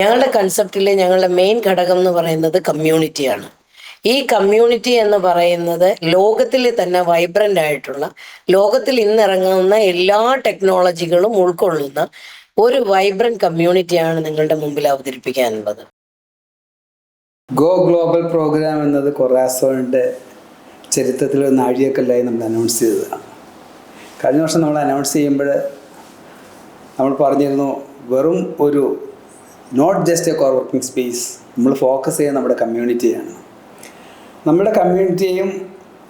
ഞങ്ങളുടെ കൺസെപ്റ്റിലെ ഞങ്ങളുടെ മെയിൻ ഘടകം എന്ന് പറയുന്നത് കമ്മ്യൂണിറ്റിയാണ്. ഈ കമ്മ്യൂണിറ്റി എന്ന് പറയുന്നത് ലോകത്തിൽ തന്നെ വൈബ്രൻ്റ് ആയിട്ടുള്ള, ലോകത്തിൽ ഇന്നിറങ്ങുന്ന എല്ലാ ടെക്നോളജികളും ഉൾക്കൊള്ളുന്ന ഒരു വൈബ്രന്റ് കമ്മ്യൂണിറ്റിയാണ് നിങ്ങളുടെ മുമ്പിൽ അവതരിപ്പിക്കാനുള്ളത്. ഗോ ഗ്ലോബൽ പ്രോഗ്രാം എന്നത് കൊറാസോണിൻ്റെ ചരിത്രത്തിൽ ഒരു നാഴികക്കല്ലായി നമ്മൾ അനൗൺസ് ചെയ്തതാണ്. കഴിഞ്ഞ വർഷം നമ്മൾ അനൗൺസ് ചെയ്യുമ്പോൾ നമ്മൾ പറഞ്ഞിരുന്നു, വെറും ഒരു not just a coworking space, നമ്മൾ ഫോക്കസ് ചെയ്യുന്ന നമ്മുടെ കമ്മ്യൂണിറ്റിയാണ്. നമ്മുടെ കമ്മ്യൂണിറ്റിയെയും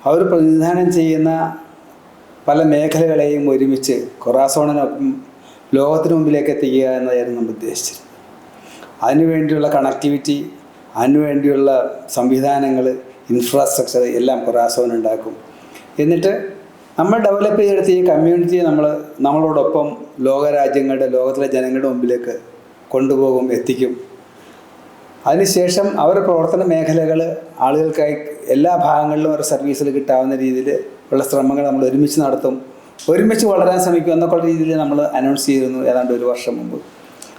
അവർ പ്രതിനിധാനം ചെയ്യുന്ന പല മേഖലകളെയും ഒരുമിച്ച് കൊറാസോണിനൊപ്പം ലോകത്തിന് മുമ്പിലേക്ക് എത്തിക്കുക എന്നതായിരുന്നു നമ്മൾ ഉദ്ദേശിച്ചത്. അതിനുവേണ്ടിയുള്ള കണക്ടിവിറ്റി, അതിനുവേണ്ടിയുള്ള സംവിധാനങ്ങൾ, ഇൻഫ്രാസ്ട്രക്ചർ എല്ലാം കൊറാസോൺ ഉണ്ടാക്കും. എന്നിട്ട് നമ്മൾ ഡെവലപ്പ് ചെയ്തെടുത്ത് ഈ കമ്മ്യൂണിറ്റിയെ നമ്മളോടൊപ്പം ലോകത്തിലെ ജനങ്ങളുടെ മുമ്പിലേക്ക് കൊണ്ടുപോകും, എത്തിക്കും. അതിനുശേഷം അവരുടെ പ്രവർത്തന മേഖലകൾ ആളുകൾക്കായി എല്ലാ ഭാഗങ്ങളിലും ഒരു സർവീസിൽ കിട്ടാവുന്ന രീതിയിൽ ഉള്ള ശ്രമങ്ങൾ നമ്മൾ ഒരുമിച്ച് നടത്തും, ഒരുമിച്ച് വളരാൻ ശ്രമിക്കും എന്നൊക്കെയുള്ള രീതിയിൽ നമ്മൾ അനൗൺസ് ചെയ്തിരുന്നു. ഏതാണ്ട് ഒരു വർഷം മുമ്പ്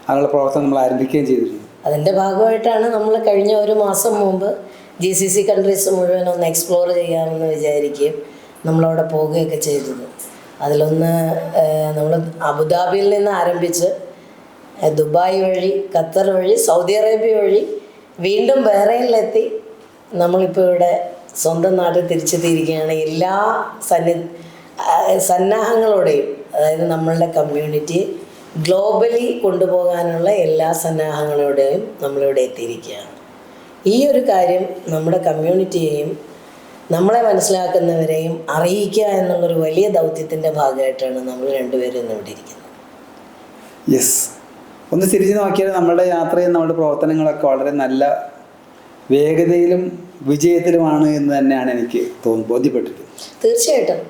അതിനുള്ള പ്രവർത്തനം നമ്മൾ ആരംഭിക്കുകയും ചെയ്തിരുന്നു. അതിൻ്റെ ഭാഗമായിട്ടാണ് നമ്മൾ കഴിഞ്ഞ ഒരു മാസം മുമ്പ് GCC കൺട്രീസ് മുഴുവൻ ഒന്ന് എക്സ്പ്ലോർ ചെയ്യാമെന്ന് വിചാരിക്കുകയും നമ്മളവിടെ പോവുകയൊക്കെ ചെയ്തത്. അതിലൊന്ന് നമ്മൾ അബുദാബിയിൽ നിന്ന് ആരംഭിച്ച് ദുബായ് വഴി, ഖത്തർ വഴി, സൗദി അറേബ്യ വഴി വീണ്ടും ബഹ്റൈനിലെത്തി നമ്മളിപ്പോൾ ഇവിടെ സ്വന്തം നാട്ടിൽ തിരിച്ചെത്തിയിരിക്കുകയാണ്. എല്ലാ സന്നാഹങ്ങളോടെയും, അതായത് നമ്മളുടെ കമ്മ്യൂണിറ്റി ഗ്ലോബലി കൊണ്ടുപോകാനുള്ള എല്ലാ സന്നാഹങ്ങളോടെയും നമ്മളിവിടെ എത്തിയിരിക്കുകയാണ്. ഈ ഒരു കാര്യം നമ്മുടെ കമ്മ്യൂണിറ്റിയെയും നമ്മളെ മനസ്സിലാക്കുന്നവരെയും അറിയിക്കുക എന്നുള്ളൊരു വലിയ ദൗത്യത്തിൻ്റെ ഭാഗമായിട്ടാണ് നമ്മൾ രണ്ടുപേരും ഇന്ന് ഇവിടെ ഇരിക്കുന്നത്. യെസ്, ഒന്ന് തിരിഞ്ഞു നോക്കിയാൽ നമ്മുടെ യാത്രയും നമ്മുടെ പ്രവർത്തനങ്ങളൊക്കെ വളരെ നല്ല വേഗതയിലും വിജയത്തിലുമാണ് എന്ന് തന്നെയാണ് എനിക്ക് ബോധ്യപ്പെട്ടിട്ടുള്ളത്. തീർച്ചയായിട്ടും.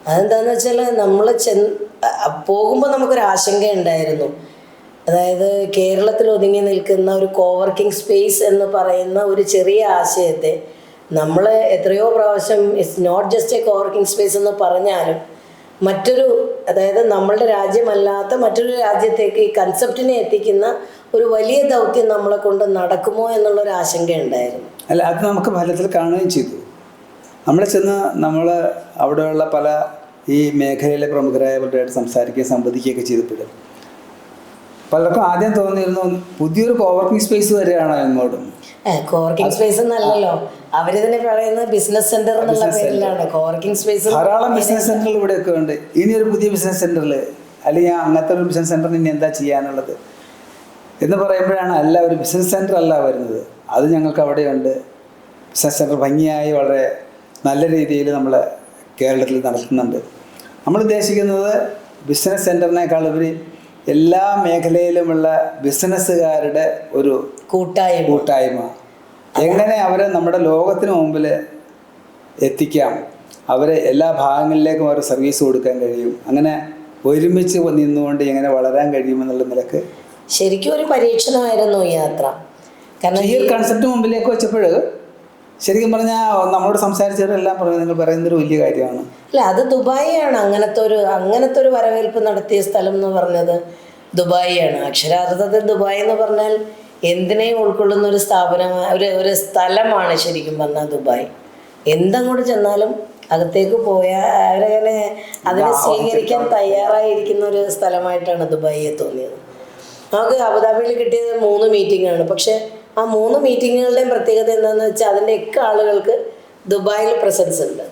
അതെന്താണെന്ന് വെച്ചാൽ നമ്മൾ പോകുമ്പോൾ നമുക്കൊരു ആശങ്കയുണ്ടായിരുന്നു. അതായത് കേരളത്തിൽ ഒതുങ്ങി നിൽക്കുന്ന ഒരു കോവർക്കിംഗ് സ്പേസ് എന്ന് പറയുന്ന ഒരു ചെറിയ ആശയത്തെ നമ്മൾ എത്രയോ പ്രാവശ്യം it's not just a coworking space എന്ന് പറഞ്ഞാലും മറ്റൊരു, അതായത് നമ്മളുടെ രാജ്യമല്ലാത്ത മറ്റൊരു രാജ്യത്തേക്ക് ഈ കൺസെപ്റ്റിനെ എത്തിക്കുന്ന ഒരു വലിയ ദൗത്യം നമ്മളെ കൊണ്ട് നടക്കുമോ എന്നുള്ളൊരു ആശങ്കയുണ്ടായിരുന്നു. അല്ല, അത് നമുക്ക് ഫലത്തിൽ കാണുകയും ചെയ്തു. നമ്മൾ അവിടെയുള്ള പല ഈ മേഖലയിലെ പ്രമുഖരായവരുമായിട്ട് സംസാരിക്കുകയും സംവദിക്കുകയൊക്കെ ചെയ്തപ്പോൾ പലർക്കും ആദ്യം തോന്നിയിരുന്നു, പുതിയൊരു കോവർക്കിംഗ് സ്പേസ് വരെയാണോ എങ്ങോട്ടും. കോവർക്കിംഗ് സ്പേസ് എന്നല്ലല്ലോ അവരിതിനെ പറയുന്നത്, ബിസിനസ് സെന്റർ എന്നുള്ള പേരിലാണ് കോവർക്കിംഗ് സ്പേസ്. ധാരാളം ബിസിനസ് സെന്ററുകൾ ഇവിടെയൊക്കെ ഉണ്ട്. ഇനി ഒരു പുതിയ ബിസിനസ് സെന്ററിൽ, അല്ലെങ്കിൽ അങ്ങനത്തെ ഒരു ബിസിനസ് സെന്ററിന് ഇനി എന്താ ചെയ്യാനുള്ളത് എന്ന് പറയുമ്പോഴാണ്, അല്ല, ഒരു ബിസിനസ് സെന്റർ അല്ല വരുന്നത്, അത് ഞങ്ങൾക്ക് അവിടെയുണ്ട്. ബിസിനസ് സെന്റർ ഭംഗിയായി വളരെ നല്ല രീതിയിൽ നമ്മൾ കേരളത്തിൽ നടത്തുന്നുണ്ട്. നമ്മൾ ഉദ്ദേശിക്കുന്നത് ബിസിനസ് സെന്ററിനേക്കാളുപരി എല്ലാ മേഖലയിലുമുള്ള ബിസിനസ്സുകാരുടെ ഒരു കൂട്ടായ്മ, എങ്ങനെ അവരെ നമ്മുടെ ലോകത്തിന് മുമ്പിൽ എത്തിക്കാം, അവരെ എല്ലാ ഭാഗങ്ങളിലേക്കും അവർ സർവീസ് കൊടുക്കാൻ കഴിയും, അങ്ങനെ ഒരുമിച്ച് നിന്നുകൊണ്ട് എങ്ങനെ വളരാൻ കഴിയുമെന്നുള്ള നിലക്ക് ശരിക്കും ഒരു പരീക്ഷണമായിരുന്നു ഈ യാത്ര. കാരണം ഈ ഒരു കൺസെപ്റ്റ് മുമ്പിലേക്ക് വെച്ചപ്പോൾ ശരിക്കും പറഞ്ഞാൽ നമ്മളോട് സംസാരിച്ചവരെല്ലാം പറഞ്ഞു, നിങ്ങൾ പറയുന്നൊരു വലിയ കാര്യമാണ്. അല്ല, അത് ദുബായിയാണ്. അങ്ങനത്തെ ഒരു വരവേൽപ്പ് നടത്തിയ സ്ഥലം എന്ന് പറഞ്ഞത് ദുബായിയാണ്. അക്ഷരാർത്ഥത്തിൽ ദുബായ് എന്ന് പറഞ്ഞാൽ എന്തിനേയും ഉൾക്കൊള്ളുന്ന ഒരു സ്ഥാപനമാണ്, ഒരു സ്ഥലമാണ് ശരിക്കും പറഞ്ഞാൽ ദുബായ്. എന്തങ്ങോട്ട് ചെന്നാലും അകത്തേക്ക് പോയാൽ അവരങ്ങനെ അതിനെ സ്വീകരിക്കാൻ തയ്യാറായിരിക്കുന്ന ഒരു സ്ഥലമായിട്ടാണ് ദുബായിയെ തോന്നിയത്. നമുക്ക് അബുദാബിയിൽ കിട്ടിയത് 3 മീറ്റിങ്ങാണ്. പക്ഷേ ആ 3 മീറ്റിങ്ങുകളുടെയും പ്രത്യേകത എന്താണെന്ന് വെച്ചാൽ അതിൻ്റെയൊക്കെ ആളുകൾക്ക് ദുബായിൽ പ്രസൻസ് ഉണ്ട്.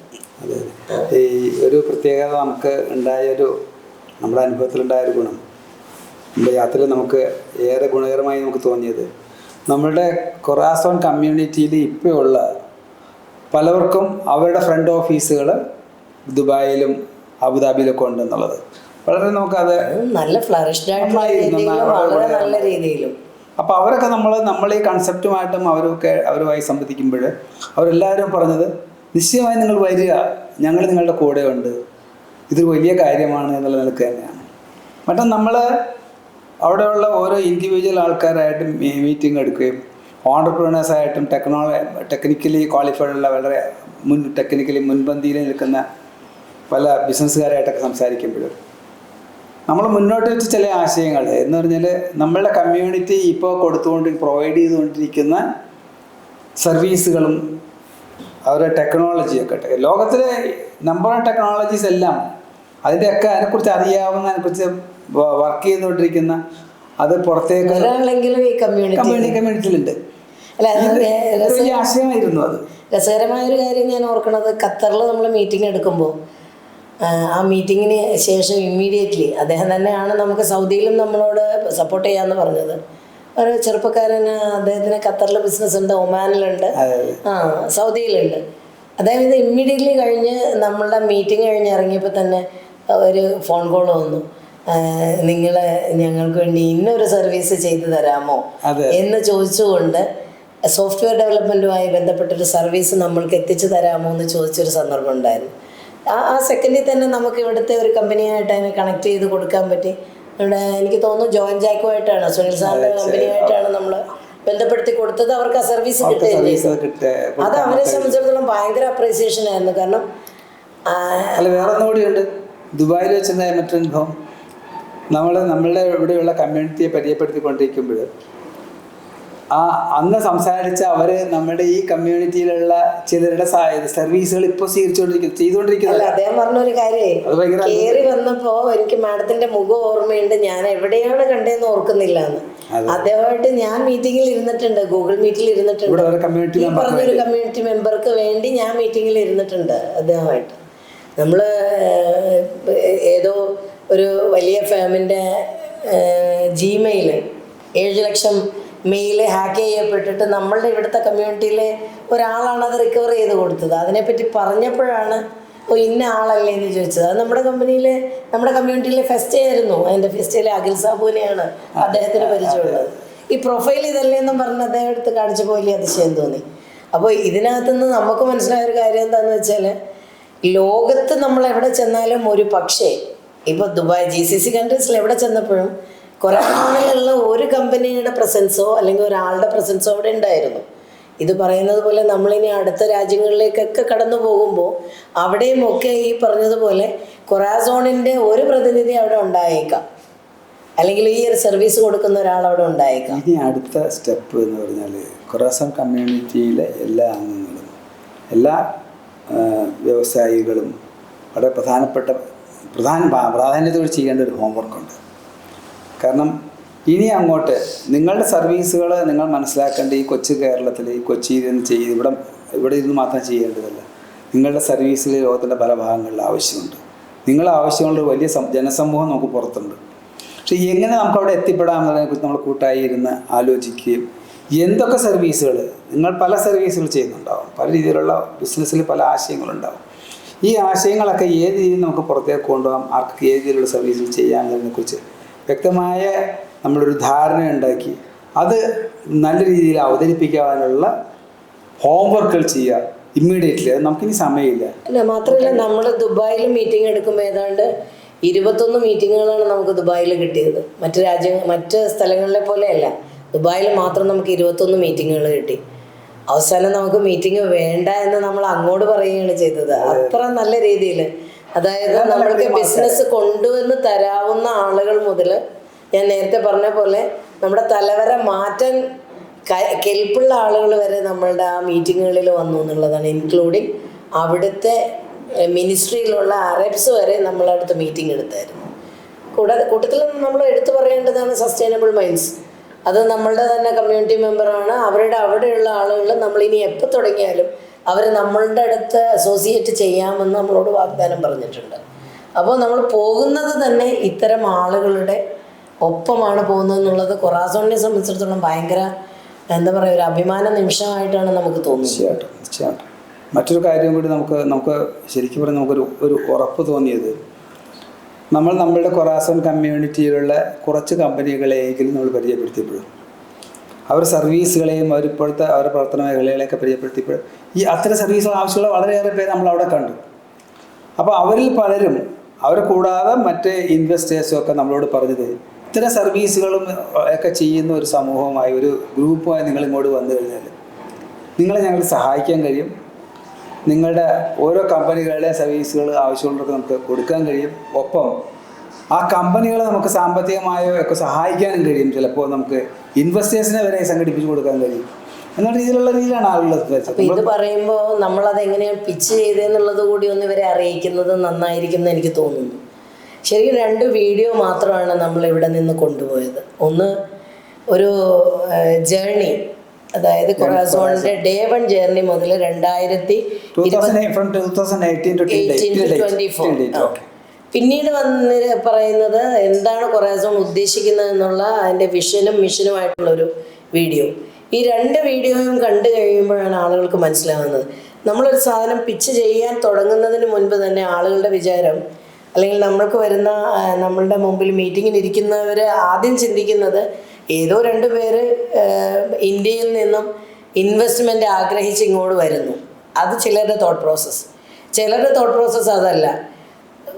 ഈ ഒരു പ്രത്യേകത നമുക്ക് നമ്മുടെ അനുഭവത്തിലുണ്ടായൊരു ഗുണം, നമ്മുടെ യാത്രയിൽ നമുക്ക് ഏറെ ഗുണകരമായി നമുക്ക് തോന്നിയത്, നമ്മളുടെ കൊറാസോൺ കമ്മ്യൂണിറ്റിയിൽ ഇപ്പോൾ ഉള്ള പലവർക്കും അവരുടെ ഫ്രണ്ട് ഓഫീസുകൾ ദുബായിലും അബുദാബിയിലൊക്കെ ഉണ്ടെന്നുള്ളത് വളരെ നമുക്കത് നല്ല ഫ്ലറിഷ്ഡ് നല്ല രീതിയിലും. അപ്പോൾ അവരൊക്കെ നമ്മൾ ഈ കൺസെപ്റ്റുമായിട്ടും അവരുമായി സംവദിക്കുമ്പോൾ അവരെല്ലാവരും പറഞ്ഞത്, നിശ്ചയമായി നിങ്ങൾ വരിക, ഞങ്ങൾ നിങ്ങളുടെ കൂടെ ഉണ്ട്, ഇതൊരു വലിയ കാര്യമാണ് എന്നുള്ള നിലക്ക് തന്നെയാണ്. മറ്റും നമ്മൾ അവിടെയുള്ള ഓരോ ഇൻഡിവിജ്വൽ ആൾക്കാരായിട്ടും മീറ്റിംഗ് എടുക്കുകയും ഓണ്ടർപ്രണേഴ്സായിട്ടും ടെക്നിക്കലി ക്വാളിഫൈഡുള്ള വളരെ ടെക്നിക്കലി മുൻപന്തിയിൽ നിൽക്കുന്ന പല ബിസിനസ്സുകാരായിട്ടൊക്കെ സംസാരിക്കുമ്പോൾ നമ്മൾ മുന്നോട്ട് വെച്ച ചില ആശയങ്ങൾ എന്ന് പറഞ്ഞാൽ നമ്മളുടെ കമ്മ്യൂണിറ്റി ഇപ്പോൾ പ്രൊവൈഡ് ചെയ്തുകൊണ്ടിരിക്കുന്ന സർവീസുകളും അവരുടെ ടെക്നോളജിയൊക്കെ ലോകത്തിലെ നമ്പർ ഓഫ് ടെക്നോളജീസ് എല്ലാം അതിൻ്റെയൊക്കെ അതിനെക്കുറിച്ച് അറിയാവുന്ന അതിനെക്കുറിച്ച് വർക്ക് ചെയ്തുകൊണ്ടിരിക്കുന്ന അത് പുറത്തേക്ക് ഈ കമ്മ്യൂണിറ്റിയിലുണ്ട്. അല്ല, വലിയ ആശയമായിരുന്നു അത്. രസകരമായൊരു കാര്യം ഞാൻ ഓർക്കണത്, ഖത്തറിൽ നമ്മൾ മീറ്റിംഗ് എടുക്കുമ്പോൾ ആ മീറ്റിങ്ങിന് ശേഷം ഇമ്മീഡിയറ്റ്ലി അദ്ദേഹം തന്നെയാണ് നമുക്ക് സൗദിയിലും നമ്മളോട് സപ്പോർട്ട് ചെയ്യാമെന്ന് പറഞ്ഞത്. ഒരു ചെറുപ്പക്കാരൻ, അദ്ദേഹത്തിന് ഖത്തറിൽ ബിസിനസ് ഉണ്ട്, ഒമാനിലുണ്ട്, സൗദിയിലുണ്ട്. അതായത് ഇമ്മീഡിയറ്റ്ലി കഴിഞ്ഞ് നമ്മളുടെ മീറ്റിംഗ് കഴിഞ്ഞ് ഇറങ്ങിയപ്പോൾ തന്നെ ഒരു ഫോൺ കോൾ വന്നു, നിങ്ങൾ ഞങ്ങൾക്ക് വേണ്ടി ഇന്നൊരു സർവീസ് ചെയ്തു തരാമോ എന്ന് ചോദിച്ചുകൊണ്ട് സോഫ്റ്റ്വെയർ ഡെവലപ്മെൻറ്റുമായി ബന്ധപ്പെട്ടൊരു സർവീസ് നമ്മൾക്ക് എത്തിച്ചു തരാമോ എന്ന് ചോദിച്ചൊരു സന്ദർഭം ഉണ്ടായിരുന്നു. ആ സെക്കൻഡിൽ തന്നെ നമുക്ക് ഇവിടുത്തെ ഒരു കമ്പനിയായിട്ട് അതിനെ കണക്ട് ചെയ്ത് കൊടുക്കാൻ പറ്റി. ഇവിടെ എനിക്ക് തോന്നുന്നു ജോയിൻ ജാക്കുമായിട്ടാണ്, സുനിൽ സാറിൻ്റെ കമ്പനിയായിട്ടാണ് നമ്മൾ ബന്ധപ്പെടുത്തി കൊടുത്തത്. അവർക്ക് ആ സർവീസ് കിട്ടുകയും ചെയ്തു. അത് അവരെ സംബന്ധിച്ചിടത്തോളം ഭയങ്കര അപ്രീസിയേഷൻ ആയിരുന്നു. കാരണം വേറെ ഒന്നുകൂടിയുണ്ട്, ദുബായിൽ വെച്ചെന്ന മറ്റൊരു അനുഭവം. നമ്മളുടെ ഇവിടെയുള്ള കമ്മ്യൂണിറ്റിയെ പരിചയപ്പെടുത്തിക്കൊണ്ടിരിക്കുമ്പോൾ അന്ന് സംസാരിച്ച അവർ നമ്മുടെ ഈ കമ്മ്യൂണിറ്റിയിലുള്ള ചിലരുടെ സർവീസുകൾ ഇപ്പോൾ ചെയ്തുകൊണ്ടിരിക്കുന്നത്. അദ്ദേഹം പറഞ്ഞൊരു കാര്യം, കയറി വന്നപ്പോൾ എനിക്ക് മാഡത്തിന്റെ മുഖം ഓർമ്മയുണ്ട്, ഞാൻ എവിടെയാണ് കണ്ടതെന്ന് ഓർക്കുന്നില്ല എന്ന്. അദ്ദേഹമായിട്ട് ഞാൻ മീറ്റിങ്ങിൽ ഇരുന്നിട്ടുണ്ട്, ഗൂഗിൾ മീറ്റിൽ ഇരുന്നിട്ടുണ്ട്. ഈ പറഞ്ഞൊരു കമ്മ്യൂണിറ്റി മെമ്പർക്ക് വേണ്ടി ഞാൻ മീറ്റിങ്ങിൽ ഇരുന്നിട്ടുണ്ട് അദ്ദേഹമായിട്ട്. നമ്മൾ ഏതോ ഒരു വലിയ ഫേമിൻ്റെ ജിമെയിൽ 7 ലക്ഷം മെയിൽ ഹാക്ക് ചെയ്യപ്പെട്ടിട്ട് നമ്മളുടെ ഇവിടുത്തെ കമ്മ്യൂണിറ്റിയിലെ ഒരാളാണ് അത് റിക്കവർ ചെയ്ത് കൊടുത്തത്. അതിനെപ്പറ്റി പറഞ്ഞപ്പോഴാണ് ഇന്ന ആളല്ലേ എന്ന് ചോദിച്ചത്. അത് നമ്മുടെ കമ്മ്യൂണിറ്റിയിലെ ഫെസ്റ്റ് ആയിരുന്നു. അതിൻ്റെ ഫെസ്റ്റിലെ അഖിൽ സാബുവിനെയാണ് അദ്ദേഹത്തിന് പരിചയമുള്ളത്. ഈ പ്രൊഫൈൽ ഇതല്ലേ എന്നും പറഞ്ഞ് അദ്ദേഹം എടുത്ത് കാണിച്ചപ്പോൾ വലിയ അതിശയം തോന്നി. അപ്പോൾ ഇതിനകത്തുനിന്ന് നമുക്ക് മനസ്സിലായ ഒരു കാര്യം എന്താണെന്ന് വെച്ചാൽ, ലോകത്ത് നമ്മൾ എവിടെ ചെന്നാലും ഒരു പക്ഷേ ഇപ്പോൾ ദുബായ് GCC കൺട്രീസിൽ എവിടെ ചെന്നപ്പോഴും കുറേ നാളുകളിലുള്ള ഒരു കമ്പനിയുടെ പ്രസൻസോ അല്ലെങ്കിൽ ഒരാളുടെ പ്രസൻസോ അവിടെ ഉണ്ടായിരുന്നു. ഇത് പറയുന്നത് പോലെ നമ്മളിനി അടുത്ത രാജ്യങ്ങളിലേക്കൊക്കെ കടന്നു പോകുമ്പോൾ അവിടെയും ഒക്കെ ഈ പറഞ്ഞതുപോലെ കൊറാസോണിൻ്റെ ഒരു പ്രതിനിധി അവിടെ ഉണ്ടായേക്കാം, അല്ലെങ്കിൽ ഈ ഒരു സർവീസ് കൊടുക്കുന്ന ഒരാൾ അവിടെ ഉണ്ടായേക്കാം. ഇനി അടുത്ത സ്റ്റെപ്പ് എന്ന് പറഞ്ഞാൽ കൊറാസോൺ കമ്മ്യൂണിറ്റിയിലെ എല്ലാ അംഗങ്ങളും, എല്ലാ വ്യവസായികളും വളരെ പ്രാധാന്യത്തോടെ ചെയ്യേണ്ട ഒരു ഹോംവർക്കുണ്ട്. കാരണം ഇനി അങ്ങോട്ട് നിങ്ങളുടെ സർവീസുകൾ നിങ്ങൾ മനസ്സിലാക്കേണ്ട ഈ കൊച്ചു കേരളത്തിൽ, ഈ കൊച്ചിയിൽ നിന്ന് ഇവിടെ ഇരുന്ന് മാത്രം ചെയ്യേണ്ടതല്ല. നിങ്ങളുടെ സർവീസിൽ ലോകത്തിൻ്റെ പല ഭാഗങ്ങളിൽ ആവശ്യമുണ്ട്. നിങ്ങളുടെ ആവശ്യമുള്ള വലിയ ജനസമൂഹം നമുക്ക് പുറത്തുണ്ട്. പക്ഷേ എങ്ങനെ നമുക്ക് അവിടെ എത്തിപ്പെടാം എന്നതിനെക്കുറിച്ച് നമ്മൾ കൂട്ടായി ഇരുന്ന് ആലോചിക്കുകയും, എന്തൊക്കെ സർവീസുകൾ നിങ്ങൾ പല സർവീസുകൾ ചെയ്യുന്നുണ്ടാവും, പല രീതിയിലുള്ള ബിസിനസ്സിൽ പല ആശയങ്ങളുണ്ടാവും. ഈ ആശയങ്ങളൊക്കെ ഏത് രീതിയിൽ നമുക്ക് പുറത്തേക്ക് കൊണ്ടുപോകാം, ആർക്ക് ഏത് രീതിയിലുള്ള സർവീസുകൾ ചെയ്യാമെന്നതിനെക്കുറിച്ച് വ്യക്തമായ നമ്മളൊരു ധാരണ ഉണ്ടാക്കി അത് നല്ല രീതിയിൽ അവതരിപ്പിക്കാനുള്ള ഹോംവർക്കുകൾ ചെയ്യുക ഇമ്മീഡിയറ്റ്ലി. അത് നമുക്കിനി സമയമില്ല. അല്ല, മാത്രമല്ല നമ്മൾ ദുബായിൽ മീറ്റിംഗ് എടുക്കുമ്പോൾ ഏതാണ്ട് 21 മീറ്റിങ്ങുകളാണ് നമുക്ക് ദുബായിൽ കിട്ടിയത്. മറ്റ് സ്ഥലങ്ങളിലെ പോലെയല്ല, ദുബായിൽ മാത്രം നമുക്ക് 21 മീറ്റിങ്ങുകൾ കിട്ടി. അവസാനം നമുക്ക് മീറ്റിംഗ് വേണ്ട എന്ന് നമ്മൾ അങ്ങോട്ട് പറയുകയാണ് ചെയ്തത്. അത്ര നല്ല രീതിയിൽ, അതായത് നമ്മൾക്ക് ബിസിനസ് കൊണ്ടുവന്ന് തരാവുന്ന ആളുകൾ മുതൽ, ഞാൻ നേരത്തെ പറഞ്ഞ പോലെ നമ്മുടെ തലവര മാറ്റാൻ കെൽപ്പുള്ള ആളുകൾ വരെ നമ്മളുടെ ആ മീറ്റിങ്ങുകളിൽ വന്നു എന്നുള്ളതാണ്. ഇൻക്ലൂഡിങ് അവിടുത്തെ മിനിസ്ട്രിയിലുള്ള അറബ്സ് വരെ നമ്മളടുത്ത് മീറ്റിംഗ് എടുത്തായിരുന്നു. കൂട്ടത്തിൽ നമ്മൾ എടുത്തു പറയേണ്ടതാണ് സസ്റ്റൈനബിൾ മൈൻഡ്സ്. അത് നമ്മളുടെ തന്നെ കമ്മ്യൂണിറ്റി മെമ്പറാണ്. അവിടെയുള്ള ആളുകൾ നമ്മളിനി എപ്പോൾ തുടങ്ങിയാലും അവർ നമ്മളുടെ അടുത്ത് അസോസിയേറ്റ് ചെയ്യാമെന്ന് നമ്മളോട് വാഗ്ദാനം പറഞ്ഞിട്ടുണ്ട്. അപ്പോൾ നമ്മൾ പോകുന്നത് തന്നെ ഇത്തരം ആളുകളുടെ ഒപ്പമാണ് പോകുന്നത് എന്നുള്ളത് കൊറാസോണിനെ സംബന്ധിച്ചിടത്തോളം ഭയങ്കര ഒരു അഭിമാന നിമിഷമായിട്ടാണ് നമുക്ക് തോന്നുന്നത്. തീർച്ചയായിട്ടും. മറ്റൊരു കാര്യം കൂടി നമുക്ക് ശരിക്കും പറഞ്ഞാൽ നമുക്കൊരു ഉറപ്പ് തോന്നിയത്, നമ്മളുടെ കൊറാസോൺ കമ്മ്യൂണിറ്റിയിലുള്ള കുറച്ച് കമ്പനികളെയെങ്കിലും നമ്മൾ പരിചയപ്പെടുത്തിയപ്പോഴും അവർ സർവീസുകളെയും അവരിപ്പോഴത്തെ അവരുടെ പ്രവർത്തന മേഖലകളെയൊക്കെ പരിചയപ്പെടുത്തിയപ്പോൾ ഈ അത്തരം സർവീസുകൾ ആവശ്യമുള്ള വളരെയേറെ പേര് നമ്മളവിടെ കണ്ടു. അപ്പോൾ അവരിൽ പലരും, അവരെ കൂടാതെ മറ്റ് ഇൻവെസ്റ്റേഴ്സും ഒക്കെ നമ്മളോട് പറഞ്ഞത്, ഇത്തരം സർവീസുകളും ഒക്കെ ചെയ്യുന്ന ഒരു സമൂഹമായി, ഒരു ഗ്രൂപ്പുമായി നിങ്ങളിങ്ങോട്ട് വന്നു കഴിഞ്ഞാൽ നിങ്ങളെ ഞങ്ങൾ സഹായിക്കാൻ കഴിയും. നിങ്ങളുടെ ഓരോ കമ്പനികളുടെ സർവീസുകൾ ആവശ്യമുള്ളവർക്ക് നമുക്ക് കൊടുക്കാൻ കഴിയും. ഒപ്പം ആ കമ്പനികളെ നമുക്ക് സാമ്പത്തികമായോ ഒക്കെ സഹായിക്കാനും കഴിയും. ചിലപ്പോൾ നമുക്ക് ഇൻവെസ്റ്റേഴ്സിനെ വരെ സംഘടിപ്പിച്ചു കൊടുക്കാൻ കഴിയും എന്നുള്ള രീതിയിലാണ് ആളുകൾ. അപ്പോൾ ഇത് പറയുമ്പോൾ നമ്മളത് എങ്ങനെയാണ് പിച്ച് ചെയ്തതെന്നുള്ളത് കൂടി ഒന്ന് ഇവരെ അറിയിക്കുന്നത് നന്നായിരിക്കും എന്ന് എനിക്ക് തോന്നുന്നു. ശരിക്കും 2 വീഡിയോ മാത്രമാണ് നമ്മളിവിടെ നിന്ന് കൊണ്ടുപോയത്. ഒന്ന് ഒരു ജേർണി, അതായത് കൊറാസോണിൻ്റെ ഡേ 1 ജേർണി മുതൽ 2018-24 പിന്നീട് വന്ന് പറയുന്നത് എന്താണ് കൊറാസോൺ ഉദ്ദേശിക്കുന്നത് എന്നുള്ള അതിൻ്റെ വിഷനും മിഷനുമായിട്ടുള്ളൊരു വീഡിയോ. ഈ 2 വീഡിയോയും കണ്ടു കഴിയുമ്പോഴാണ് ആളുകൾക്ക് മനസ്സിലാവുന്നത്. നമ്മളൊരു സാധനം പിച്ച് ചെയ്യാൻ തുടങ്ങുന്നതിന് മുൻപ് തന്നെ ആളുകളുടെ വിചാരം, അല്ലെങ്കിൽ നമ്മൾക്ക് വരുന്ന നമ്മളുടെ മുമ്പിൽ മീറ്റിങ്ങിന് ഇരിക്കുന്നവർ ആദ്യം ചിന്തിക്കുന്നത് ഏതോ 2 പേര് ഇന്ത്യയിൽ നിന്നും ഇൻവെസ്റ്റ്മെൻറ്റ് ആഗ്രഹിച്ച് ഇങ്ങോട്ട് വരുന്നു. അത് ചിലരുടെ തോട്ട് പ്രോസസ്സ്. ചിലരുടെ തോട്ട് പ്രോസസ്സ് അതല്ല,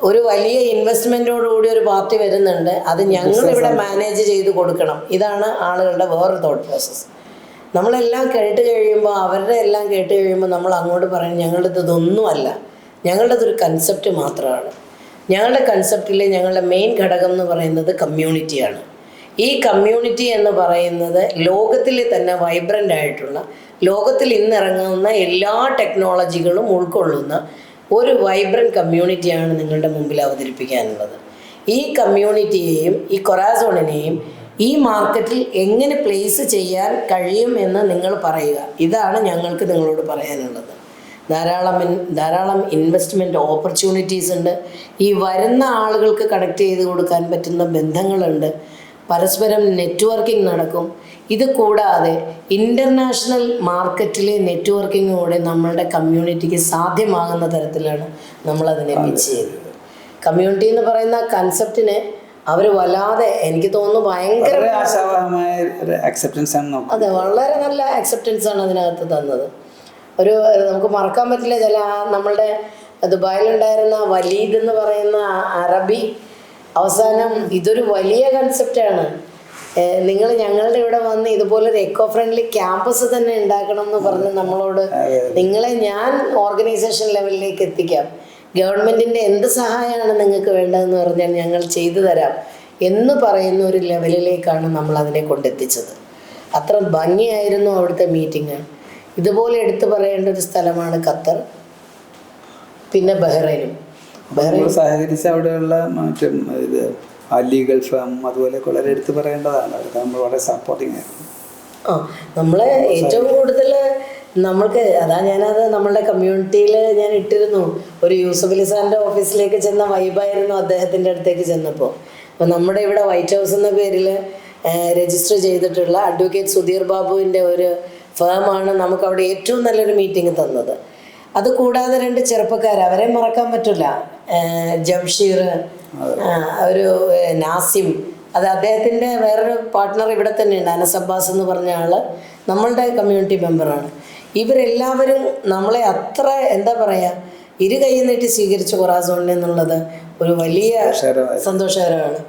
ഒരു വലിയ ഇൻവെസ്റ്റ്മെൻറ്റോടുകൂടി ഒരു പാർട്ടി വരുന്നുണ്ട്, അത് ഞങ്ങളിവിടെ മാനേജ് ചെയ്ത് കൊടുക്കണം. ഇതാണ് ആളുകളുടെ വേറൊരു തോട്ട് പ്രോസസ്സ്. നമ്മളെല്ലാം കേട്ട് കഴിയുമ്പോൾ, അവരുടെ എല്ലാം കേട്ട് കഴിയുമ്പോൾ നമ്മൾ അങ്ങോട്ട് പറയും ഞങ്ങളുടേത് ഇതൊന്നുമല്ല, ഞങ്ങളുടേതൊരു കൺസെപ്റ്റ് മാത്രമാണ്. ഞങ്ങളുടെ കൺസെപ്റ്റിൽ ഞങ്ങളുടെ മെയിൻ ഘടകം എന്ന് പറയുന്നത് കമ്മ്യൂണിറ്റിയാണ്. ഈ കമ്മ്യൂണിറ്റി എന്ന് പറയുന്നത് ലോകത്തിൽ തന്നെ വൈബ്രൻ്റ് ആയിട്ടുള്ള, ലോകത്തിൽ ഇന്നിറങ്ങുന്ന എല്ലാ ടെക്നോളജികളും ഉൾക്കൊള്ളുന്ന ഒരു വൈബ്രൻ്റ് കമ്മ്യൂണിറ്റിയാണ് നിങ്ങളുടെ മുമ്പിൽ അവതരിപ്പിക്കാനുള്ളത്. ഈ കമ്മ്യൂണിറ്റിയെയും ഈ കൊറാസോണിനെയും ഈ മാർക്കറ്റിൽ എങ്ങനെ പ്ലേസ് ചെയ്യാൻ കഴിയും എന്ന് നിങ്ങൾ പറയുക. ഇതാണ് ഞങ്ങൾക്ക് നിങ്ങളോട് പറയാനുള്ളത്. ധാരാളം ഇൻവെസ്റ്റ്മെൻറ്റ് ഓപ്പർച്യൂണിറ്റീസ് ഉണ്ട്. ഈ വരുന്ന ആളുകൾക്ക് കണക്ട് ചെയ്ത് കൊടുക്കാൻ പറ്റുന്ന ബന്ധങ്ങളുണ്ട്. പരസ്പരം നെറ്റ്വർക്കിംഗ് നടക്കും. ഇത് കൂടാതെ ഇൻ്റർനാഷണൽ മാർക്കറ്റിലെ നെറ്റ്വർക്കിങ്ങോടെ നമ്മളുടെ കമ്മ്യൂണിറ്റിക്ക് സാധ്യമാകുന്ന തരത്തിലാണ് നമ്മളതിനെ പിച്ച് ചെയ്തത്. കമ്മ്യൂണിറ്റി എന്ന് പറയുന്ന കൺസെപ്റ്റിനെ അവർ വല്ലാതെ, എനിക്ക് തോന്നുന്നു, ഭയങ്കര അതെ, വളരെ നല്ല അക്സെപ്റ്റൻസ് ആണ് അതിനകത്ത് തന്നത്. നമുക്ക് മറക്കാൻ പറ്റില്ല. നമ്മളുടെ ദുബായിലുണ്ടായിരുന്ന വലീദ് എന്ന് പറയുന്ന അറബി അവസാനം ഇതൊരു വലിയ കൺസെപ്റ്റാണ്, നിങ്ങൾ ഞങ്ങളുടെ ഇവിടെ വന്ന് ഇതുപോലൊരു എക്കോ ഫ്രണ്ട്ലി ക്യാമ്പസ് തന്നെ ഉണ്ടാക്കണം എന്ന് പറഞ്ഞ് നമ്മളോട്, നിങ്ങളെ ഞാൻ ഓർഗനൈസേഷൻ ലെവലിലേക്ക് എത്തിക്കാം, ഗവൺമെൻറ്റിൻ്റെ എന്ത് സഹായമാണ് നിങ്ങൾക്ക് വേണ്ടതെന്ന് പറഞ്ഞാൽ ഞങ്ങൾ ചെയ്തു തരാം എന്ന് പറയുന്ന ഒരു ലെവലിലേക്കാണ് നമ്മൾ അതിനെ കൊണ്ടെത്തിച്ചത്. അത്ര ഭംഗിയായിരുന്നു അവിടുത്തെ മീറ്റിംഗ്. ഇതുപോലെ എടുത്തു പറയേണ്ട ഒരു സ്ഥലമാണ് ഖത്തർ, പിന്നെ ബഹ്റൈനും. സഹകരിച്ച അവിടെയുള്ള ലീഗൽ ഫേം അതുപോലെ വളരെ എടുത്ത് പറയേണ്ടതാണ്. അവർക്ക് നമ്മൾ വളരെ സപ്പോർട്ടിങ് ആയിരുന്നു. നമ്മളെ ഏറ്റവും കൂടുതൽ നമ്മൾക്ക് ഞാനത് നമ്മളുടെ കമ്മ്യൂണിറ്റിയിൽ ഞാൻ ഇട്ടിരുന്നു. ഒരു യൂസഫ് അലി സാറിൻ്റെ ഓഫീസിലേക്ക് ചെന്ന വൈബായിരുന്നു അദ്ദേഹത്തിൻ്റെ അടുത്തേക്ക് ചെന്നപ്പോൾ. അപ്പോൾ നമ്മുടെ ഇവിടെ വൈറ്റ് ഹൗസ് എന്ന പേരിൽ രജിസ്റ്റർ ചെയ്തിട്ടുള്ള അഡ്വക്കേറ്റ് സുധീർ ബാബുവിൻ്റെ ഒരു ഫേമാണ് നമുക്കവിടെ ഏറ്റവും നല്ലൊരു മീറ്റിംഗ് തന്നത്. അതുകൂടാതെ 2 ചെറുപ്പക്കാർ, അവരെ മറക്കാൻ പറ്റില്ല, ജംഷീർ, ഒരു നാസിം, അത് അദ്ദേഹത്തിൻ്റെ വേറൊരു പാർട്ട്ണർ ഇവിടെ തന്നെയുണ്ട്, അനസ് അബ്ബാസ് എന്ന് പറഞ്ഞ ആൾ നമ്മളുടെ കമ്മ്യൂണിറ്റി മെമ്പറാണ്. ഇവരെല്ലാവരും നമ്മളെ അത്ര എന്താ പറയുക, ഇരു കൈ നീട്ടി സ്വീകരിച്ചു കൊറാസോണിനെ എന്നുള്ളത് ഒരു വലിയ സന്തോഷകരമാണ്.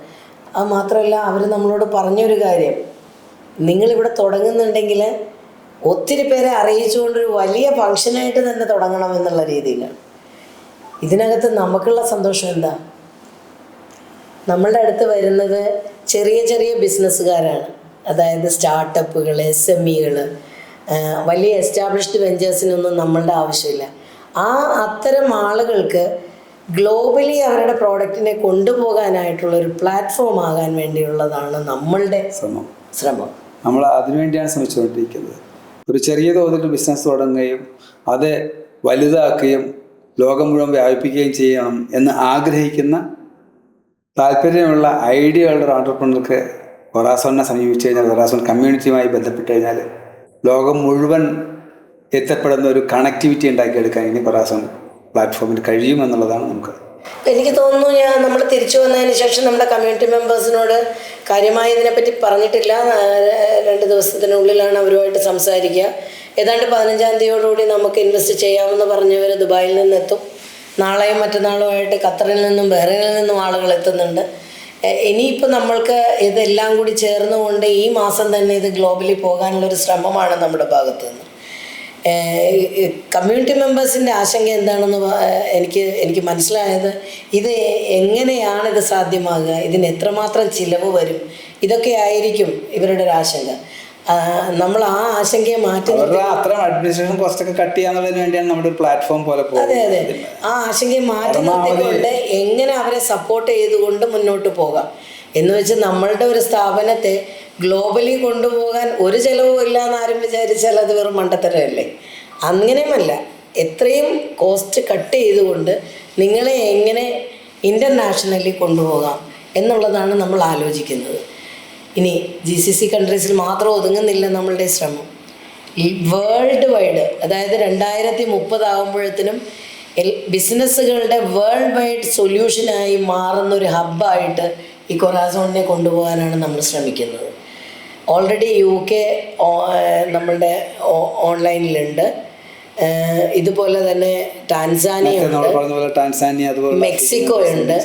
അത് മാത്രമല്ല, അവർ നമ്മളോട് പറഞ്ഞൊരു കാര്യം, നിങ്ങളിവിടെ തുടങ്ങുന്നുണ്ടെങ്കിൽ ഒത്തിരി പേരെ അറിയിച്ചുകൊണ്ടൊരു വലിയ ഫംഗ്ഷനായിട്ട് തന്നെ തുടങ്ങണം എന്നുള്ള രീതിയിലാണ്. ഇതിനകത്ത് നമുക്കുള്ള സന്തോഷം എന്താ, നമ്മളുടെ അടുത്ത് വരുന്നത് ചെറിയ ചെറിയ ബിസിനസ്സുകാരാണ്, അതായത് സ്റ്റാർട്ടപ്പുകൾ, SMEകൾ, വലിയ എസ്റ്റാബ്ലിഷ്ഡ് വെഞ്ചേഴ്സിനൊന്നും നമ്മളുടെ ആവശ്യമില്ല. അത്തരം ആളുകൾക്ക് ഗ്ലോബലി അവരുടെ പ്രോഡക്റ്റിനെ കൊണ്ടുപോകാനായിട്ടുള്ളൊരു പ്ലാറ്റ്ഫോം ആകാൻ വേണ്ടിയുള്ളതാണ് നമ്മളുടെ ശ്രമം. നമ്മൾ അതിനുവേണ്ടിയാണ് ശ്രമിച്ചുകൊണ്ടിരിക്കുന്നത്. ഒരു ചെറിയ തോതിൽ ബിസിനസ് തുടങ്ങുകയും അത് വലുതാക്കുകയും ലോകം മുഴുവൻ വ്യാപിപ്പിക്കുകയും ചെയ്യണം എന്ന് ആഗ്രഹിക്കുന്ന താല്പര്യമുള്ള ഐഡിയകളുടെ ഓൺടർപ്രണർക്ക് കൊറാസോണിനെ സമീപിച്ചു കഴിഞ്ഞാൽ, കൊറാസോൺ കമ്മ്യൂണിറ്റിയുമായി ബന്ധപ്പെട്ട് കഴിഞ്ഞാൽ ലോകം മുഴുവൻ എത്തപ്പെടുന്ന ഒരു കണക്ടിവിറ്റി ഉണ്ടാക്കിയെടുക്കാൻ ഇനി കൊറാസോൺ പ്ലാറ്റ്ഫോമിന് കഴിയുമെന്നുള്ളതാണ് നമുക്ക്. എനിക്ക് തോന്നുന്നു, നമ്മൾ തിരിച്ചു വന്നതിന് ശേഷം നമ്മുടെ കമ്മ്യൂണിറ്റി മെമ്പേഴ്സിനോട് കാര്യമായി ഇതിനെപ്പറ്റി പറഞ്ഞിട്ടില്ല. 2 ദിവസത്തിനുള്ളിലാണ് അവരുമായിട്ട് സംസാരിക്കുക. ഏതാണ്ട് 15-ാം തീയതിയോടുകൂടി നമുക്ക് ഇൻവെസ്റ്റ് ചെയ്യാമെന്ന് പറഞ്ഞവർ ദുബായിൽ നിന്നെത്തും. നാളെയും മറ്റന്നാളുമായിട്ട് ഖത്തറിൽ നിന്നും ബഹ്റൈനിൽ നിന്നും ആളുകൾ എത്തുന്നുണ്ട്. ഇനിയിപ്പോൾ നമ്മൾക്ക് ഇതെല്ലാം കൂടി ചേർന്നുകൊണ്ട് ഈ മാസം തന്നെ ഇത് ഗ്ലോബലി പോകാനുള്ളൊരു ശ്രമമാണ് നമ്മുടെ ഭാഗത്തു നിന്ന്. കമ്മ്യൂണിറ്റി മെമ്പേഴ്സിൻ്റെ ആശങ്ക എന്താണെന്ന് എനിക്ക് മനസ്സിലായത്, ഇത് എങ്ങനെയാണ് ഇത് സാധ്യമാകുക, ഇതിന് എത്രമാത്രം ചിലവ് വരും, ഇതൊക്കെ ആയിരിക്കും ഇവരുടെ ഒരു ആശങ്ക. നമ്മൾ ആ ആശങ്കയെ മാറ്റി അത്രയും അഡ്മിനിസ്ട്രേഷൻ കോസ്റ്റ് ഒക്കെ കട്ട് ചെയ്യാന്നുള്ളതിന് വേണ്ടിയാണ് നമ്മുടെ ഒരു പ്ലാറ്റ്ഫോം പോലെ അതെ അതെ ആ ആശങ്കയെ മാറ്റി നിർത്തിക്കൊണ്ട് എങ്ങനെ അവരെ സപ്പോർട്ട് ചെയ്തുകൊണ്ട് മുന്നോട്ട് പോകാം എന്ന് വെച്ച് നമ്മളുടെ ഒരു സ്ഥാപനത്തെ ഗ്ലോബലി കൊണ്ടുപോകാൻ ഒരു ചിലവും ഇല്ല എന്ന് ആരും വിചാരിച്ചാൽ അത് വെറും മണ്ടത്തരമല്ലേ. അങ്ങനെയുമല്ല, എത്രയും കോസ്റ്റ് കട്ട് ചെയ്തുകൊണ്ട് നിങ്ങളെ എങ്ങനെ ഇൻ്റർനാഷണലി കൊണ്ടുപോകാം എന്നുള്ളതാണ് നമ്മൾ ആലോചിക്കുന്നത്. ഇനി GCC കൺട്രീസിൽ മാത്രം ഒതുങ്ങുന്നില്ല നമ്മളുടെ ശ്രമം. ഈ വേൾഡ് വൈഡ്, അതായത് 2030 ആകുമ്പോഴത്തേനും ബിസിനസ്സുകളുടെ വേൾഡ് വൈഡ് സൊല്യൂഷനായി മാറുന്ന ഒരു ഹബ്ബായിട്ട് ഈ കൊറാസോണിനെ കൊണ്ടുപോകാനാണ് നമ്മൾ ശ്രമിക്കുന്നത്. ഓൾറെഡി UK നമ്മളുടെ ഓൺലൈനിലുണ്ട്. ഇതുപോലെ തന്നെ ടാൻസാനിയ ഉണ്ട്, മെക്സിക്കോ ഉണ്ട്.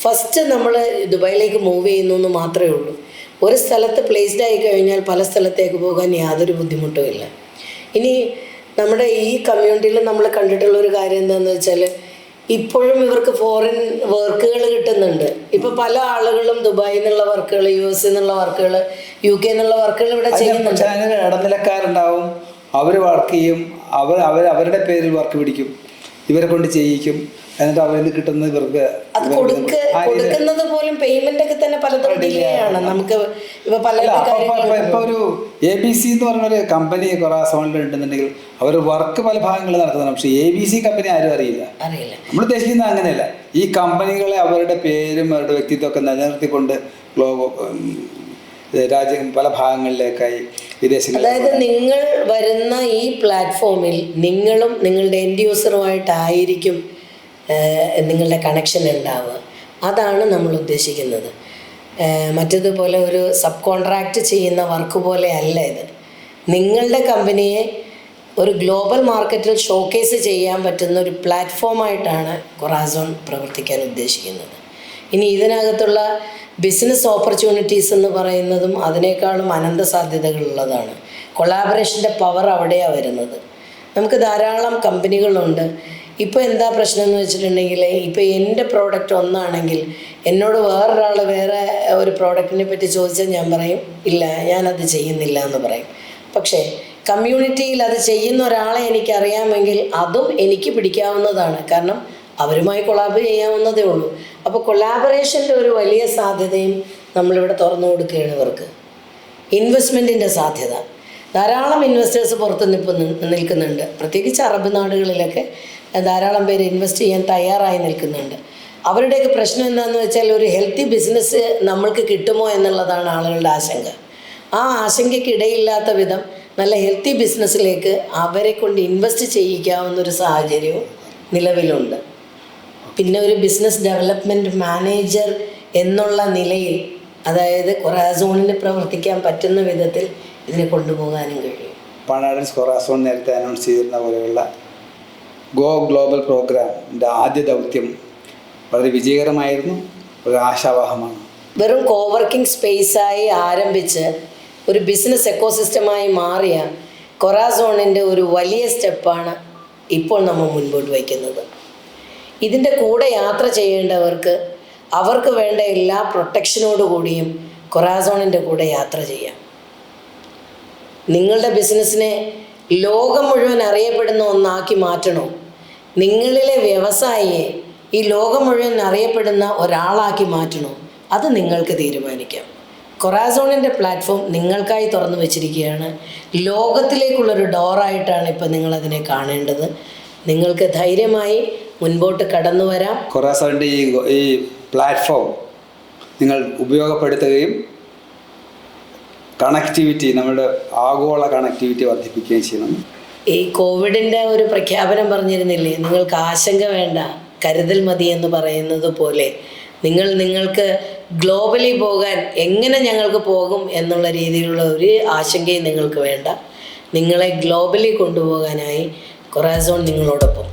ഫസ്റ്റ് നമ്മൾ ദുബായിലേക്ക് മൂവ് ചെയ്യുന്നു എന്ന് മാത്രമേ ഉള്ളൂ. ഒരു സ്ഥലത്ത് പ്ലേസ്ഡ് ആയി കഴിഞ്ഞാൽ പല സ്ഥലത്തേക്ക് പോകാൻ യാതൊരു ബുദ്ധിമുട്ടും ഇല്ല. ഇനി നമ്മുടെ ഈ കമ്മ്യൂണിറ്റിയിൽ നമ്മൾ കണ്ടിട്ടുള്ള ഒരു കാര്യം എന്താണെന്ന് വെച്ചാൽ, ഇപ്പോഴും ഇവർക്ക് ഫോറിൻ വർക്കുകൾ കിട്ടുന്നുണ്ട്. ഇപ്പോൾ പല ആളുകളും ദുബായിൽ നിന്നുള്ള വർക്കുകൾ, US നിന്നുള്ള വർക്കുകൾ, UK എന്നുള്ള വർക്കുകൾ ഇവിടെ ചെയ്യുന്നുണ്ട്. ഇടനിലക്കാരുണ്ടാവും, അവർ വർക്ക് ചെയ്യും, അവരുടെ പേരിൽ വർക്ക് പിടിക്കും, ഇവരെ കൊണ്ട് ചെയ്യിക്കും, എന്നിട്ട് അവരിൽ കിട്ടുന്നത് ഇവർക്ക് അത് കൊടുക്കുന്നത് പോലും പേയ്മെന്റ് ഒക്കെ തന്നെ പലതും ഡിലേ ആണ്. നമുക്ക് ഇപ്പൊ പല ഇപ്പൊ ഒരു ABC എന്ന് പറഞ്ഞൊരു കമ്പനി കൊറാസോണിൽ ഉണ്ടെന്നുണ്ടെങ്കിൽ അവർ വർക്ക് പല ഭാഗങ്ങളിൽ നടത്തുന്നതാണ്. പക്ഷെ ABC കമ്പനി ആരും അറിയില്ല. നമ്മൾ ഉദ്ദേശിക്കുന്നത് അങ്ങനെയല്ല. ഈ കമ്പനികളെ അവരുടെ പേരും അവരുടെ വ്യക്തിത്വമൊക്കെ നിലനിർത്തിക്കൊണ്ട് രാജ്യം പല ഭാഗങ്ങളിലേക്കായി വിദേശങ്ങളിൽ, അതായത് നിങ്ങൾ വരുന്ന ഈ പ്ലാറ്റ്ഫോമിൽ നിങ്ങളും നിങ്ങളുടെ എൻഡ് യൂസറുമായിട്ടായിരിക്കും നിങ്ങളുടെ കണക്ഷൻ ഉണ്ടാവുക. അതാണ് നമ്മൾ ഉദ്ദേശിക്കുന്നത്. മറ്റതുപോലെ ഒരു സബ് കോൺട്രാക്റ്റ് ചെയ്യുന്ന വർക്ക് പോലെ അല്ല ഇത്. നിങ്ങളുടെ കമ്പനിയെ ഒരു ഗ്ലോബൽ മാർക്കറ്റിൽ ഷോക്കേസ് ചെയ്യാൻ പറ്റുന്ന ഒരു പ്ലാറ്റ്ഫോമായിട്ടാണ് കൊറാസോൺ പ്രവർത്തിക്കാൻ ഉദ്ദേശിക്കുന്നത്. ഇനി ഇതിനകത്തുള്ള ബിസിനസ് ഓപ്പർച്യൂണിറ്റീസ് എന്ന് പറയുന്നതും അതിനേക്കാളും അനന്ത സാധ്യതകളുള്ളതാണ്. കൊളാബറേഷൻ്റെ പവർ അവിടെയാണ് വരുന്നത്. നമുക്ക് ധാരാളം കമ്പനികളുണ്ട്. ഇപ്പോൾ എന്താ പ്രശ്നം എന്ന് വെച്ചിട്ടുണ്ടെങ്കിൽ, ഇപ്പോൾ എൻ്റെ പ്രോഡക്റ്റ് ഒന്നാണെങ്കിൽ എന്നോട് വേറൊരാൾ വേറെ ഒരു പ്രോഡക്റ്റിനെ പറ്റി ചോദിച്ചാൽ ഞാൻ പറയും ഇല്ല, ഞാനത് ചെയ്യുന്നില്ല എന്ന് പറയും. പക്ഷേ കമ്മ്യൂണിറ്റിയിൽ അത് ചെയ്യുന്ന ഒരാളെ എനിക്കറിയാമെങ്കിൽ അതും എനിക്ക് പിടിക്കാവുന്നതാണ്. കാരണം അവരുമായി കൊളാബ് ചെയ്യാവുന്നതേ ഉള്ളൂ. അപ്പോൾ കൊളാബറേഷൻ്റെ ഒരു വലിയ സാധ്യതയും നമ്മളിവിടെ തുറന്നു കൊടുക്കുകയാണ് ഇവർക്ക്. ഇൻവെസ്റ്റ്മെൻറ്റിൻ്റെ സാധ്യത, ധാരാളം ഇൻവെസ്റ്റേഴ്സ് പുറത്ത് നിൽക്കുന്നുണ്ട്. പ്രത്യേകിച്ച് അറബ് നാടുകളിലൊക്കെ ധാരാളം പേര് ഇൻവെസ്റ്റ് ചെയ്യാൻ തയ്യാറായി നിൽക്കുന്നുണ്ട്. അവരുടെയൊക്കെ പ്രശ്നം എന്താണെന്ന് വെച്ചാൽ, ഒരു ഹെൽത്തി ബിസിനസ് നമ്മൾക്ക് കിട്ടുമോ എന്നുള്ളതാണ് ആളുകളുടെ ആശങ്ക. ആ ആശങ്കയ്ക്കിടയില്ലാത്ത വിധം നല്ല ഹെൽത്തി ബിസിനസ്സിലേക്ക് അവരെ കൊണ്ട് ഇൻവെസ്റ്റ് ചെയ്യിക്കാവുന്നൊരു സാഹചര്യവും നിലവിലുണ്ട്. പിന്നെ ഒരു ബിസിനസ് ഡെവലപ്മെൻറ്റ് മാനേജർ എന്നുള്ള നിലയിൽ, അതായത് കൊറാസോണിന് പ്രവർത്തിക്കാൻ പറ്റുന്ന വിധത്തിൽ ഇതിനെ കൊണ്ടുപോകാനും കഴിയും. പാണാടൻസ് കൊറാസോൺ നേരത്തെ അനൗൺസ് ചെയ്തിരുന്ന പോലെയുള്ള ഗോ ഗ്ലോബൽ പ്രോഗ്രാമിൻ്റെ ആദ്യ ദൗത്യം വളരെ വിജയകരമായിരുന്നു, ഒരു ആശാവഹമാണ്. വെറും കോവർക്കിംഗ് സ്പേസായി ആരംഭിച്ച് ഒരു ബിസിനസ് എക്കോസിസ്റ്റമായി മാറിയ കൊറാസോണിൻ്റെ ഒരു വലിയ സ്റ്റെപ്പാണ് ഇപ്പോൾ നമ്മൾ മുൻപോട്ട് വയ്ക്കുന്നത്. ഇതിൻ്റെ കൂടെ യാത്ര ചെയ്യേണ്ടവർക്ക് അവർക്ക് വേണ്ട എല്ലാ പ്രൊട്ടക്ഷനോടുകൂടിയും കൊറാസോണിൻ്റെ കൂടെ യാത്ര ചെയ്യാം. നിങ്ങളുടെ ബിസിനസ്സിനെ ലോകം മുഴുവൻ അറിയപ്പെടുന്ന ഒന്നാക്കി മാറ്റണോ, നിങ്ങളിലെ വ്യവസായിയെ ഈ ലോകം മുഴുവൻ അറിയപ്പെടുന്ന ഒരാളാക്കി മാറ്റണോ, അത് നിങ്ങൾക്ക് തീരുമാനിക്കാം. കൊറാസോണിൻ്റെ പ്ലാറ്റ്ഫോം നിങ്ങൾക്കായി തുറന്നു വച്ചിരിക്കുകയാണ്. ലോകത്തിലേക്കുള്ളൊരു ഡോറായിട്ടാണ് ഇപ്പോൾ നിങ്ങളതിനെ കാണേണ്ടത്. നിങ്ങൾക്ക് ധൈര്യമായി മുൻപോട്ട് കടന്നു വരാം. കൊറാസോണിൻ്റെ ഈ പ്ലാറ്റ്ഫോം നിങ്ങൾ ഉപയോഗപ്പെടുത്തുകയും കണക്ടിവിറ്റി, നമ്മുടെ ആഗോള കണക്ടിവിറ്റി വർദ്ധിപ്പിക്കുകയും ചെയ്യണം. ഈ കോവിഡിൻ്റെ ഒരു പ്രഖ്യാപനം പറഞ്ഞിരുന്നില്ലേ, നിങ്ങൾക്ക് ആശങ്ക വേണ്ട, കരുതൽ മതി എന്ന് പറയുന്നത് പോലെ നിങ്ങൾക്ക് ഗ്ലോബലി പോകാൻ എങ്ങനെ ഞങ്ങൾക്ക് പോകും എന്നുള്ള രീതിയിലുള്ള ഒരു ആശങ്കയും നിങ്ങൾക്ക് വേണ്ട. നിങ്ങളെ ഗ്ലോബലി കൊണ്ടുപോകാനായി കൊറാസോൺ നിങ്ങളോടൊപ്പം.